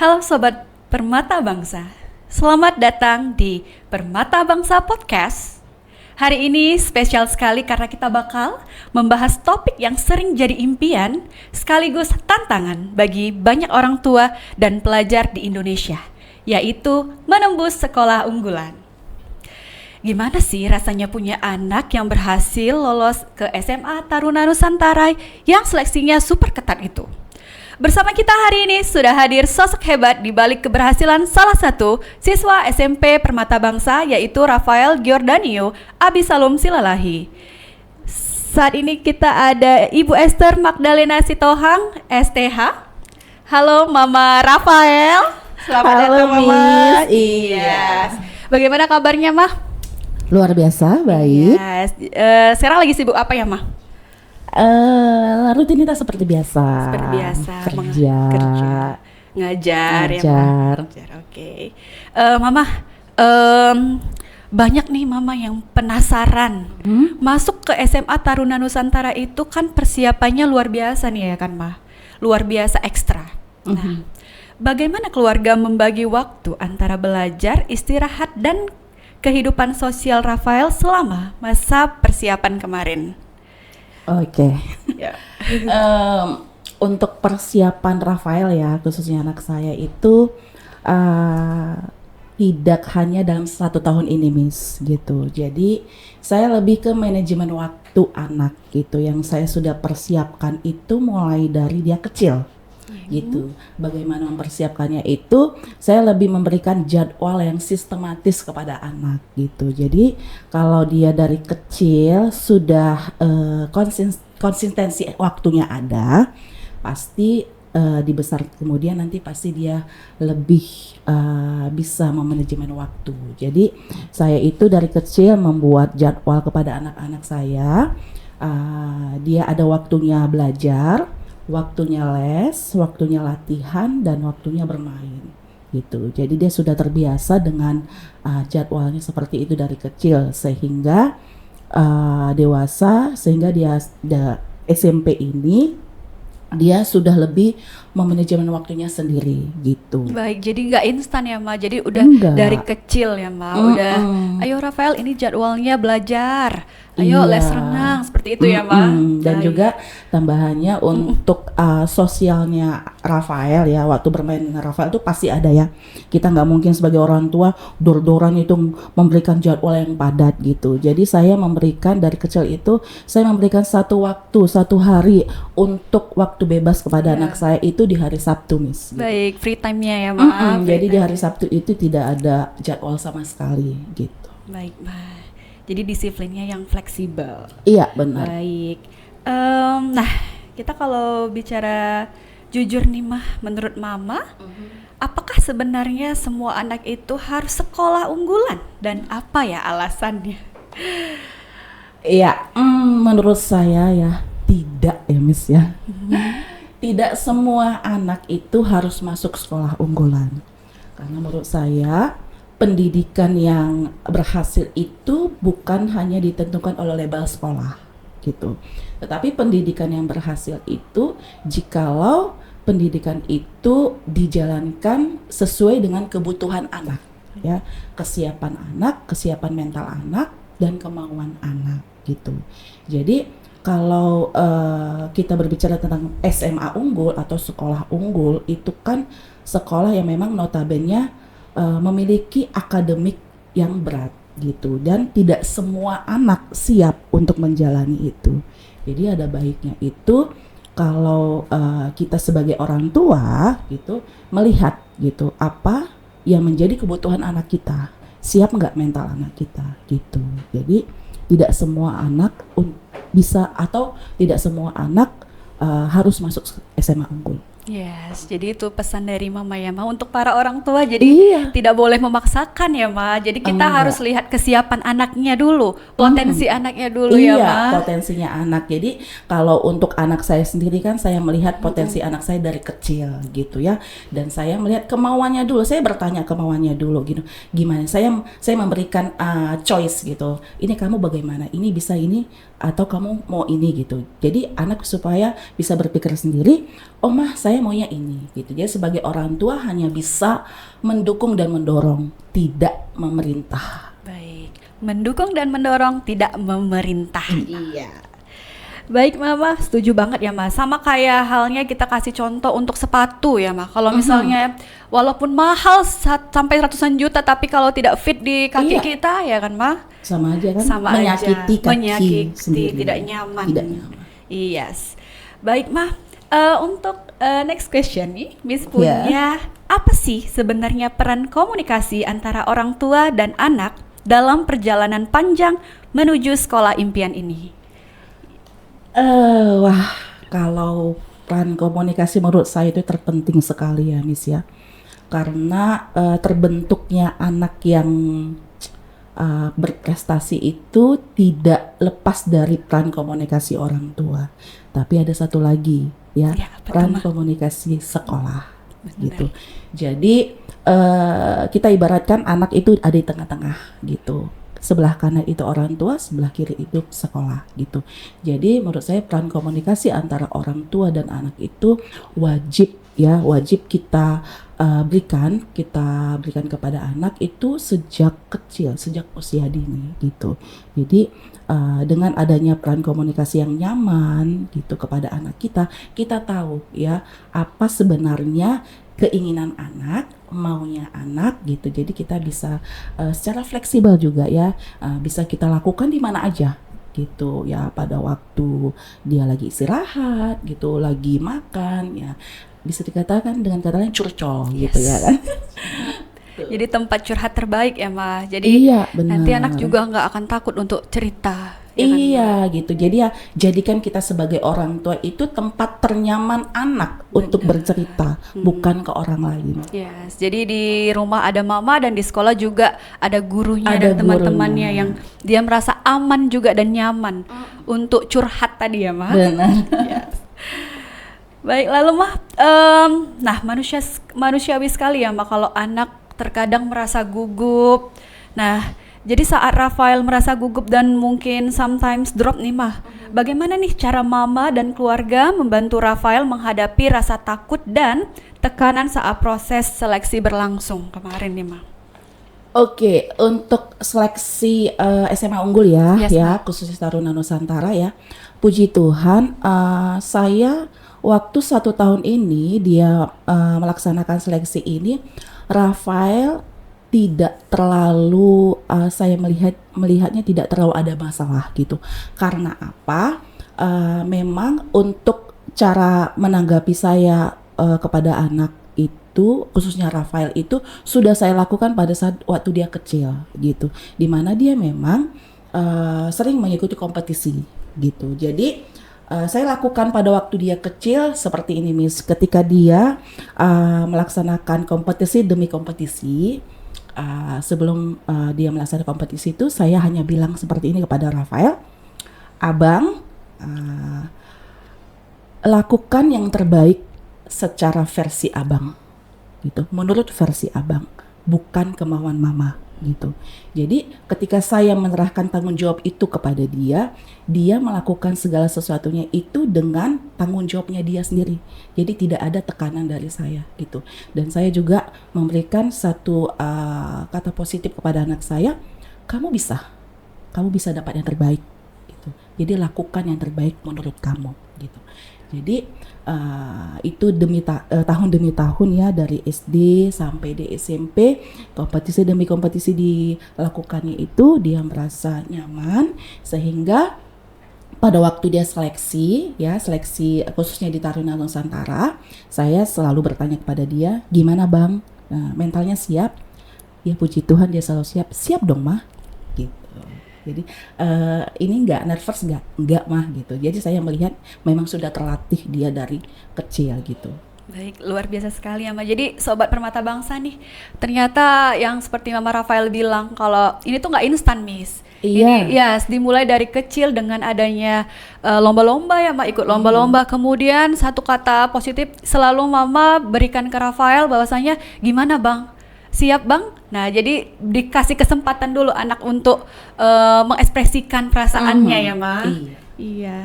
Halo Sobat Permata Bangsa, selamat datang di Permata Bangsa Podcast. Hari ini spesial sekali karena kita bakal membahas topik yang sering jadi impian sekaligus tantangan bagi banyak orang tua dan pelajar di Indonesia, yaitu menembus sekolah unggulan. Gimana sih rasanya punya anak yang berhasil lolos ke SMA Taruna Nusantara yang seleksinya super ketat itu? Bersama kita hari ini sudah hadir sosok hebat di balik keberhasilan salah satu siswa SMP Permata Bangsa, yaitu Rafael Giordanio Abisalum Silalahi. Saat ini kita ada Ibu Esther Magdalena Sitohang, STH. Halo Mama Rafael. Selamat datang Mama. Iya. Bagaimana kabarnya Mah? Luar biasa, baik. Yes. Sekarang lagi sibuk apa ya Mah? Rutinitas seperti biasa. Seperti biasa. Kerja. Ngajar. Ya Mah? Ngajar. Oke. Mama, banyak nih Mama yang penasaran. Masuk ke SMA Taruna Nusantara itu kan persiapannya luar biasa nih ya kan Mah? Luar biasa ekstra. Nah, bagaimana keluarga membagi waktu antara belajar, istirahat, dan kehidupan sosial Rafael selama masa persiapan kemarin? Oke. Ya. Untuk persiapan Rafael ya, khususnya anak saya itu tidak hanya dalam 1 tahun ini, Miss, gitu. Jadi saya lebih ke manajemen waktu anak gitu, yang saya sudah persiapkan itu mulai dari dia kecil. Gitu. Bagaimana mempersiapkannya itu saya lebih memberikan jadwal yang sistematis kepada anak gitu. Jadi kalau dia dari kecil sudah konsistensi waktunya ada, pasti dibesar kemudian nanti pasti dia lebih bisa memanajemen waktu. Jadi saya itu dari kecil membuat jadwal kepada anak-anak saya. Dia ada waktunya belajar, waktunya les, waktunya latihan, dan waktunya bermain gitu. Jadi dia sudah terbiasa dengan jadwalnya seperti itu dari kecil sehingga dewasa, sehingga dia SMP ini dia sudah lebih memanajemen waktunya sendiri gitu. Baik, jadi nggak instan ya Ma, jadi udah dari kecil ya Ma, udah ayo Rafael ini jadwalnya belajar, ayo les renang, seperti itu ya Ma. Dan juga tambahannya untuk sosialnya Rafael ya, waktu bermain dengan Rafael itu pasti ada ya. Kita nggak mungkin sebagai orang tua dor-doran itu memberikan jadwal yang padat gitu. Jadi saya memberikan dari kecil itu, saya memberikan satu hari untuk waktu bebas kepada anak saya itu di hari Sabtu, Miss. Baik, free time-nya ya Ma. Jadi di hari Sabtu itu tidak ada jadwal sama sekali gitu. Baik Ma. Jadi disiplinnya yang fleksibel. Iya, benar. Baik. Nah, kita kalau bicara jujur nih Mah, menurut Mama, apakah sebenarnya semua anak itu harus sekolah unggulan dan apa ya alasannya? Iya, menurut saya ya tidak ya Miss ya. Tidak semua anak itu harus masuk sekolah unggulan. Karena menurut saya pendidikan yang berhasil itu bukan hanya ditentukan oleh label sekolah gitu. Tetapi pendidikan yang berhasil itu jikalau pendidikan itu dijalankan sesuai dengan kebutuhan anak ya, kesiapan anak, kesiapan mental anak, dan kemauan anak gitu. Jadi kalau kita berbicara tentang SMA unggul atau sekolah unggul, itu kan sekolah yang memang notabene memiliki akademik yang berat gitu, dan tidak semua anak siap untuk menjalani itu. Jadi ada baiknya itu kalau kita sebagai orang tua gitu melihat gitu apa yang menjadi kebutuhan anak kita, siap nggak mental anak kita gitu. Jadi tidak semua anak bisa atau tidak semua anak harus masuk SMA unggul. Yes, jadi itu pesan dari Mama ya Ma untuk para orang tua. Jadi tidak boleh memaksakan ya Ma. Jadi kita harus lihat kesiapan anaknya dulu, potensi anaknya dulu ya Ma. Potensinya anak. Jadi kalau untuk anak saya sendiri kan saya melihat potensi anak saya dari kecil gitu ya. Dan saya melihat kemauannya dulu. Saya bertanya kemauannya dulu gitu. Gimana? Saya memberikan choice gitu. Ini kamu bagaimana? Ini bisa ini atau kamu mau ini gitu. Jadi anak supaya bisa berpikir sendiri, oh mah saya maunya ini gitu. Jadi sebagai orang tua hanya bisa mendukung dan mendorong, tidak memerintah. Baik, mendukung dan mendorong, tidak memerintah. Iya. Baik Mama, setuju banget ya Mas. Sama kayak halnya kita kasih contoh untuk sepatu ya Mas. Kalau misalnya walaupun mahal sampai ratusan juta, tapi kalau tidak fit di kaki Iya. kita ya kan Mas, Sama aja kan, sama menyakiti aja. kaki Menyakiti, sendiri. tidak nyaman. Tidak nyaman. Yes. Baik Mah, untuk next question nih, Miss punya apa sih sebenarnya peran komunikasi antara orang tua dan anak dalam perjalanan panjang menuju sekolah impian ini? Wah, kalau peran komunikasi menurut saya itu terpenting sekali ya, Miss ya. Karena terbentuknya anak yang berprestasi itu tidak lepas dari peran komunikasi orang tua. Tapi ada satu lagi ya, Ya, apa tuh, peran Ma? komunikasi sekolah Benar. gitu. Jadi kita ibaratkan anak itu ada di tengah-tengah gitu. Sebelah kanan itu orang tua, sebelah kiri itu sekolah gitu. Jadi menurut saya peran komunikasi antara orang tua dan anak itu wajib kita berikan kepada anak itu sejak kecil, sejak usia dini gitu. Jadi dengan adanya peran komunikasi yang nyaman gitu kepada anak kita tahu ya apa sebenarnya keinginan anak, maunya anak gitu. Jadi kita bisa secara fleksibel juga ya, bisa kita lakukan di mana aja gitu ya, pada waktu dia lagi istirahat gitu, lagi makan ya, bisa dikatakan dengan kata lain curcol gitu ya kan. Jadi tempat curhat terbaik ya Ma. Jadi Iya, benar. nanti anak juga nggak akan takut untuk cerita. Ya kan, Ma? Iya gitu. Jadi ya jadikan kita sebagai orang tua itu tempat ternyaman anak untuk bercerita, bukan ke orang lain. Yes, jadi di rumah ada mama dan di sekolah juga ada gurunya Ada dan teman-temannya gurunya. yang dia merasa aman juga dan nyaman untuk curhat tadi ya Ma. Benar. Yes. Baik, lalu Mah, nah manusiawi sekali ya Mah kalau anak terkadang merasa gugup. Nah, jadi saat Rafael merasa gugup dan mungkin sometimes drop nih Mah, bagaimana nih cara mama dan keluarga membantu Rafael menghadapi rasa takut dan tekanan saat proses seleksi berlangsung kemarin nih Mah? Oke, untuk seleksi SMA unggul ya, Yes, ya khususnya Taruna Nusantara ya. Puji Tuhan, saya waktu 1 tahun ini dia melaksanakan seleksi ini, Rafael tidak terlalu saya melihatnya tidak terlalu ada masalah gitu. Karena apa? Memang untuk cara menanggapi saya kepada anak itu, khususnya Rafael itu sudah saya lakukan pada saat waktu dia kecil gitu, dimana dia memang sering mengikuti kompetisi gitu. Jadi saya lakukan pada waktu dia kecil seperti ini Miss, ketika dia melaksanakan kompetisi demi kompetisi, sebelum dia melaksanakan kompetisi itu saya hanya bilang seperti ini kepada Rafael, abang lakukan yang terbaik secara versi abang gitu, menurut versi abang, bukan kemauan mama gitu. Jadi ketika saya menyerahkan tanggung jawab itu kepada dia melakukan segala sesuatunya itu dengan tanggung jawabnya dia sendiri. Jadi tidak ada tekanan dari saya gitu. Dan saya juga memberikan satu kata positif kepada anak saya, kamu bisa dapat yang terbaik gitu. Jadi lakukan yang terbaik menurut kamu gitu. Jadi itu tahun demi tahun ya, dari SD sampai di SMP, kompetisi demi kompetisi dilakukannya itu dia merasa nyaman, sehingga pada waktu dia seleksi khususnya di Taruna Nusantara, saya selalu bertanya kepada dia, gimana bang, mentalnya siap? Ya puji Tuhan dia selalu siap dong mah gitu. Jadi ini nggak nervous nggak mah gitu. Jadi saya melihat memang sudah terlatih dia dari kecil gitu. Baik, luar biasa sekali ya Ma. Jadi Sobat Permata Bangsa nih, ternyata yang seperti Mama Rafael bilang, kalau ini tuh nggak instan Miss. Iya. Ini dimulai dari kecil dengan adanya lomba-lomba ya Ma, ikut lomba-lomba. Kemudian satu kata positif selalu Mama berikan ke Rafael bahwasanya, gimana Bang? Siap Bang? Nah jadi dikasih kesempatan dulu anak untuk mengekspresikan perasaannya ya Ma. Iya. Iya.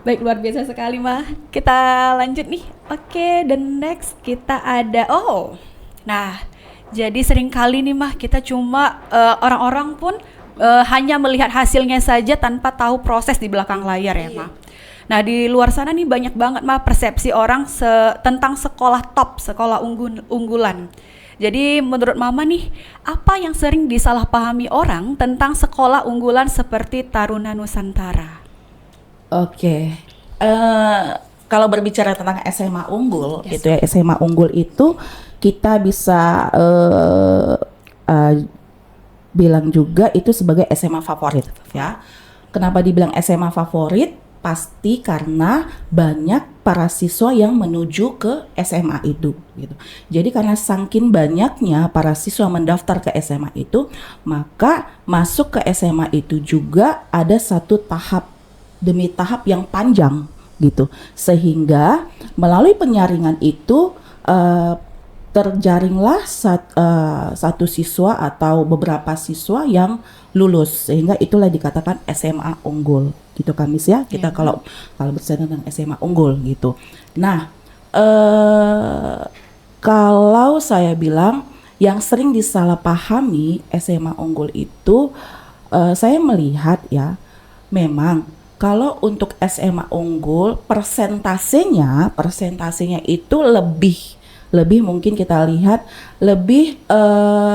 Baik, luar biasa sekali Ma. Kita lanjut nih. Oke, dan next kita ada nah jadi seringkali nih Mah kita cuma orang-orang pun hanya melihat hasilnya saja tanpa tahu proses di belakang layar ya Mah. Nah di luar sana nih banyak banget Mah persepsi orang tentang sekolah top, sekolah unggulan. Jadi menurut Mama nih, apa yang sering disalahpahami orang tentang sekolah unggulan seperti Taruna Nusantara? Oke. Kalau berbicara tentang SMA unggul, Yes. itu ya, SMA unggul itu kita bisa bilang juga itu sebagai SMA favorit ya. Kenapa dibilang SMA favorit? Pasti karena banyak para siswa yang menuju ke SMA itu gitu. Jadi karena saking banyaknya para siswa mendaftar ke SMA itu, maka masuk ke SMA itu juga ada satu tahap demi tahap yang panjang gitu. Sehingga melalui penyaringan itu terjaringlah satu siswa atau beberapa siswa yang lulus, sehingga itulah dikatakan SMA unggul gitu kan Miss ya. Kita kalau berbicara tentang SMA unggul gitu. Nah, kalau saya bilang yang sering disalahpahami SMA unggul itu, saya melihat ya, memang kalau untuk SMA unggul persentasenya itu lebih mungkin kita lihat lebih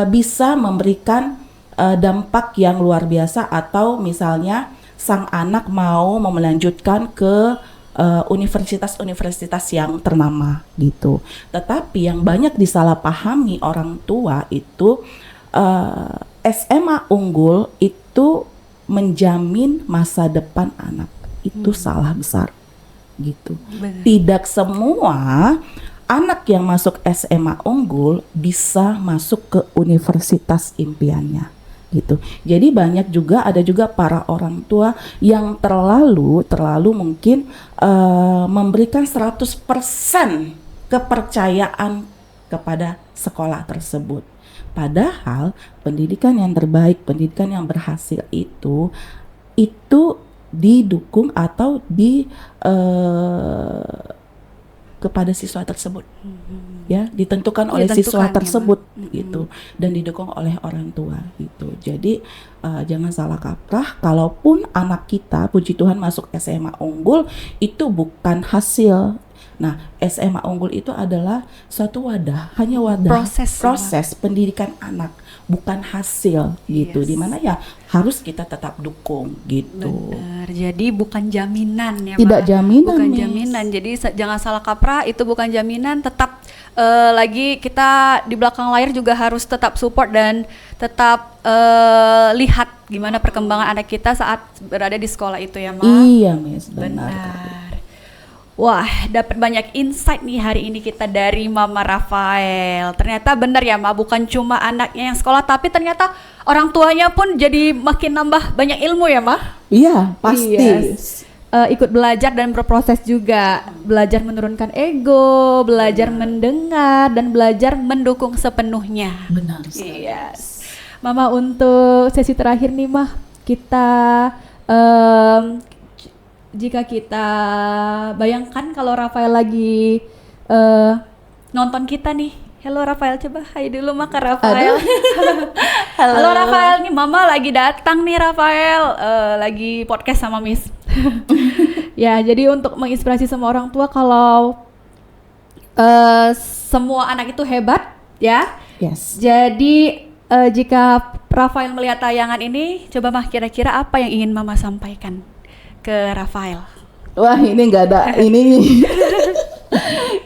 bisa memberikan dampak yang luar biasa, atau misalnya sang anak mau melanjutkan ke universitas-universitas yang ternama gitu. Tetapi yang banyak disalahpahami orang tua itu SMA unggul itu menjamin masa depan anak. Itu salah besar gitu. Benar. Tidak semua anak yang masuk SMA unggul bisa masuk ke universitas impiannya gitu. Jadi ada juga para orang tua yang terlalu mungkin memberikan 100% kepercayaan kepada sekolah tersebut. Padahal pendidikan yang terbaik, pendidikan yang berhasil itu didukung atau kepada siswa tersebut. Ya, ditentukan oleh siswa tersebut gitu, dan didukung oleh orang tua gitu. Jadi jangan salah kaprah, kalaupun anak kita puji Tuhan masuk SMA unggul itu bukan hasil. Nah, SMA unggul itu adalah suatu wadah, hanya wadah proses pendidikan anak, bukan hasil gitu. Yes. Dimana ya harus kita tetap dukung gitu. Benar. Jadi bukan jaminan ya Tidak Ma. jaminan, Bukan Miss. jaminan. Jadi jangan salah kaprah, itu bukan jaminan. Tetap lagi kita di belakang layar juga harus tetap support dan tetap lihat gimana perkembangan anak kita saat berada di sekolah itu ya Ma. Iya, Miss, benar. Wah, dapat banyak insight nih hari ini kita dari Mama Rafael. Ternyata benar ya Ma, bukan cuma anaknya yang sekolah, tapi ternyata orang tuanya pun jadi makin nambah banyak ilmu ya Ma. Iya, pasti. Yes. Ikut belajar dan berproses juga, belajar menurunkan ego, belajar mendengar, dan belajar mendukung sepenuhnya. Benar sekali. Yes. Mama, untuk sesi terakhir nih Mah, kita jika kita bayangkan kalau Rafael lagi nonton kita nih. Halo Rafael, coba hai dulu Mah ke Rafael. Halo Rafael, nih Mama lagi datang nih Rafael, lagi podcast sama Miss. Ya, jadi untuk menginspirasi semua orang tua kalau semua anak itu hebat ya. Yes. Jadi jika Rafael melihat tayangan ini, coba Mah kira-kira apa yang ingin Mama sampaikan ke Rafael? Wah, ini nggak ada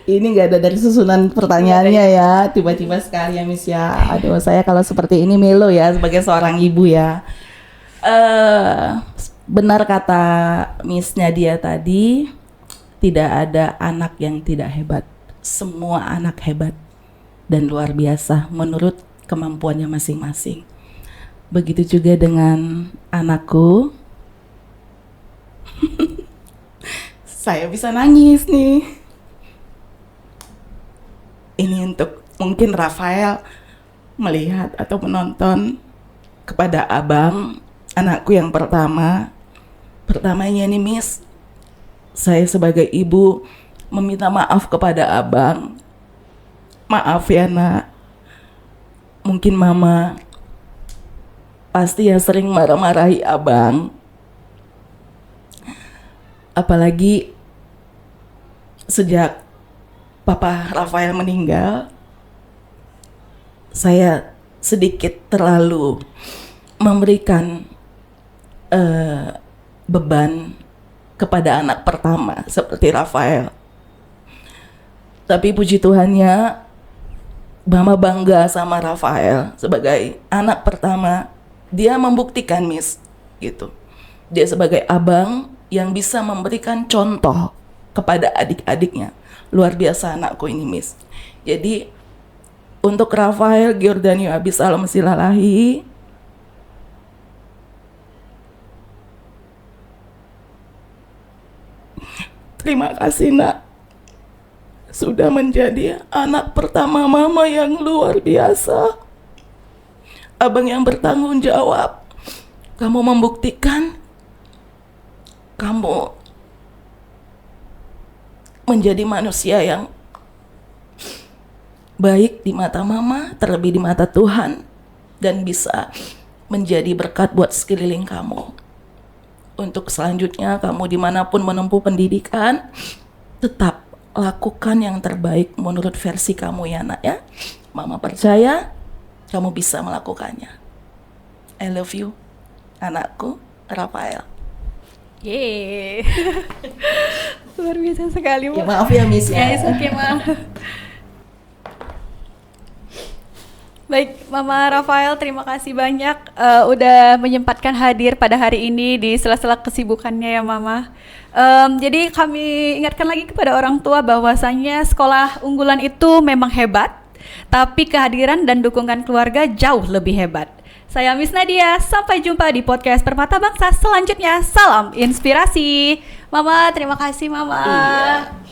ini nggak ada dari susunan pertanyaannya ya. Tiba-tiba sekali ya Miss ya. Aduh, saya kalau seperti ini melo ya sebagai seorang ibu ya. Benar kata Miss Nadia tadi, tidak ada anak yang tidak hebat. Semua anak hebat dan luar biasa menurut kemampuannya masing-masing. Begitu juga dengan anakku. Saya bisa nangis nih. Ini untuk mungkin Rafael melihat atau menonton kepada abang, anakku yang pertama. Pertamanya nih Miss, saya sebagai ibu meminta maaf kepada abang. Maaf ya nak, mungkin mama pasti yang sering marah-marahi abang. Apalagi sejak Papa Rafael meninggal, saya sedikit terlalu memberikan beban kepada anak pertama seperti Rafael. Tapi puji Tuhannya, Mama bangga sama Rafael sebagai anak pertama. Dia membuktikan Miss, gitu. Dia sebagai abang yang bisa memberikan contoh kepada adik-adiknya. Luar biasa anakku ini Miss. Jadi untuk Rafael Giordano Abisalom Silalahi, terima kasih nak, sudah menjadi anak pertama mama yang luar biasa. Abang yang bertanggung jawab. Kamu membuktikan kamu menjadi manusia yang baik di mata mama, terlebih di mata Tuhan, dan bisa menjadi berkat buat sekeliling kamu. Untuk selanjutnya kamu dimanapun menempuh pendidikan, tetap lakukan yang terbaik menurut versi kamu ya nak ya. Mama percaya kamu bisa melakukannya. I love you, anakku Rafael. Yeay. Luar biasa sekali, Bu. Ya maaf ya Miss ya. Ya, oke, Ma. Baik, Mama Rafael, terima kasih banyak udah menyempatkan hadir pada hari ini di sela-sela kesibukannya ya Mama. Jadi kami ingatkan lagi kepada orang tua bahwasanya sekolah unggulan itu memang hebat, tapi kehadiran dan dukungan keluarga jauh lebih hebat. Saya Miss Nadia, sampai jumpa di podcast Permata Bangsa selanjutnya. Salam inspirasi. Mama, terima kasih Mama. Iya.